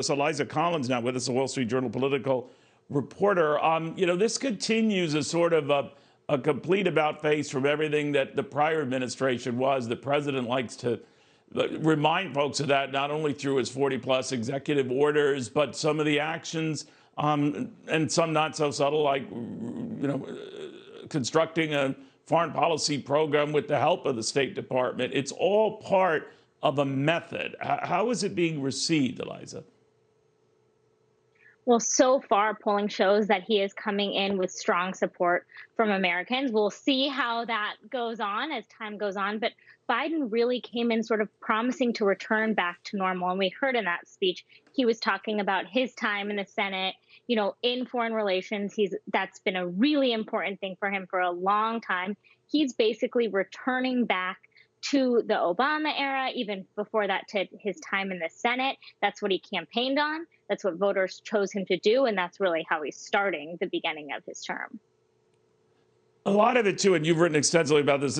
So Eliza Collins now with us, a Wall Street Journal political reporter. This continues a sort of a complete about face from everything that the prior administration was. The president likes to remind folks of that, not only through his 40-plus executive orders, but some of the actions, and some not so subtle, like constructing a foreign policy program with the help of the State Department. It's all part of a method. How is it being received, Eliza? Well, so far, polling shows that he is coming in with strong support from Americans. We'll see how that goes on as time goes on. But Biden really came in sort of promising to return back to normal. And we heard in that speech, he was talking about his time in the Senate, in foreign relations. That's been a really important thing for him for a long time. He's basically returning back to the Obama era, even before that, to his time in the Senate. That's what he campaigned on. That's what voters chose him to do. And that's really how he's starting the beginning of his term. A lot of it, too, and you've written extensively about this,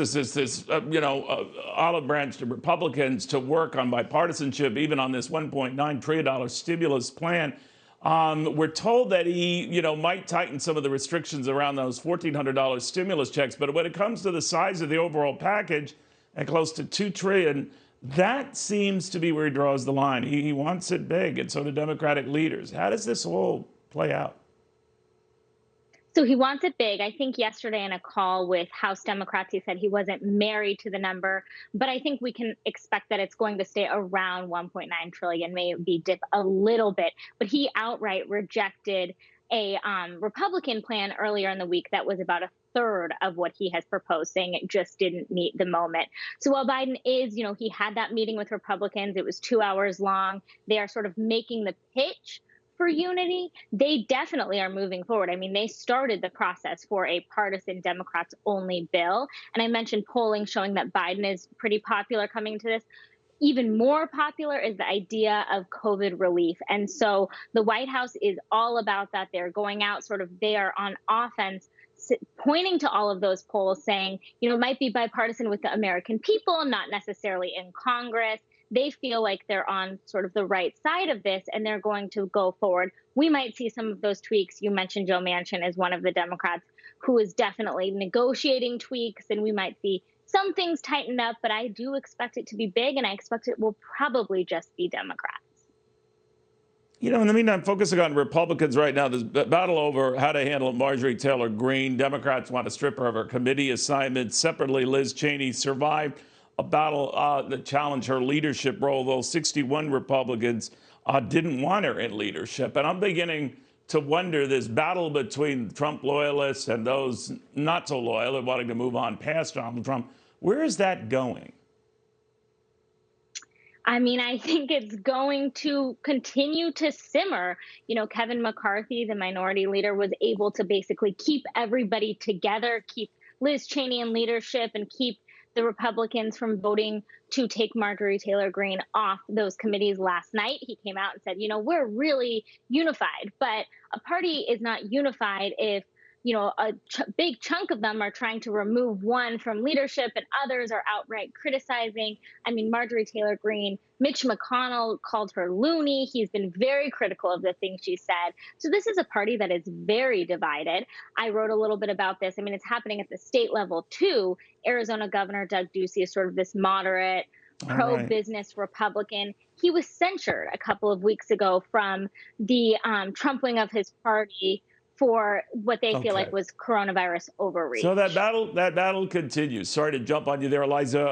olive branch to Republicans to work on bipartisanship, even on this $1.9 trillion stimulus plan. We're told that he, might tighten some of the restrictions around those $1,400 stimulus checks. But when it comes to the size of the overall package, at close to $2 trillion, that seems to be where he draws the line. He wants it big, and so do Democratic leaders. How does this all play out? So he wants it big. I think yesterday in a call with House Democrats, he said he wasn't married to the number, but I think we can expect that it's going to stay around 1.9 trillion, maybe dip a little bit. But he outright rejected a Republican plan earlier in the week that was about a third of what he has proposed, saying it just didn't meet the moment. So while Biden is, he had that meeting with Republicans, it was 2 hours long. They are sort of making the pitch for unity. They definitely are moving forward. I mean, they started the process for a partisan Democrats only bill. And I mentioned polling showing that Biden is pretty popular coming to this. Even more popular is the idea of COVID relief. And so the White House is all about that. They're going out they are on offense, pointing to all of those polls saying, it might be bipartisan with the American people, not necessarily in Congress. They feel like they're on sort of the right side of this, and they're going to go forward. We might see some of those tweaks. You mentioned Joe Manchin as one of the Democrats who is definitely negotiating tweaks, and we might see some things tightened up, but I do expect it to be big, and I expect it will probably just be Democrats. In the meantime, focusing on Republicans right now, there's a battle over how to handle Marjorie Taylor Greene. Democrats want to strip her of her committee assignments. Separately, Liz Cheney survived a battle that challenged her leadership role, though 61 Republicans didn't want her in leadership. And I'm beginning to wonder, this battle between Trump loyalists and those not so loyal and wanting to move on past Donald Trump, where is that going? I mean, I think it's going to continue to simmer. Kevin McCarthy, the minority leader, was able to basically keep everybody together, keep Liz Cheney in leadership, and keep the Republicans from voting to take Marjorie Taylor Greene off those committees last night. He came out and said, we're really unified, but a party is not unified if a big chunk of them are trying to remove one from leadership and others are outright criticizing. I mean, Marjorie Taylor Greene, Mitch McConnell called her loony. He's been very critical of the things she said. So this is a party that is very divided. I wrote a little bit about this. I mean, it's happening at the state level, too. Arizona Governor Doug Ducey is sort of this moderate, pro-business Republican. He was censured a couple of weeks ago from the Trump wing of his party for what they feel like was coronavirus overreach. So that battle continues. Sorry to jump on you there, Eliza.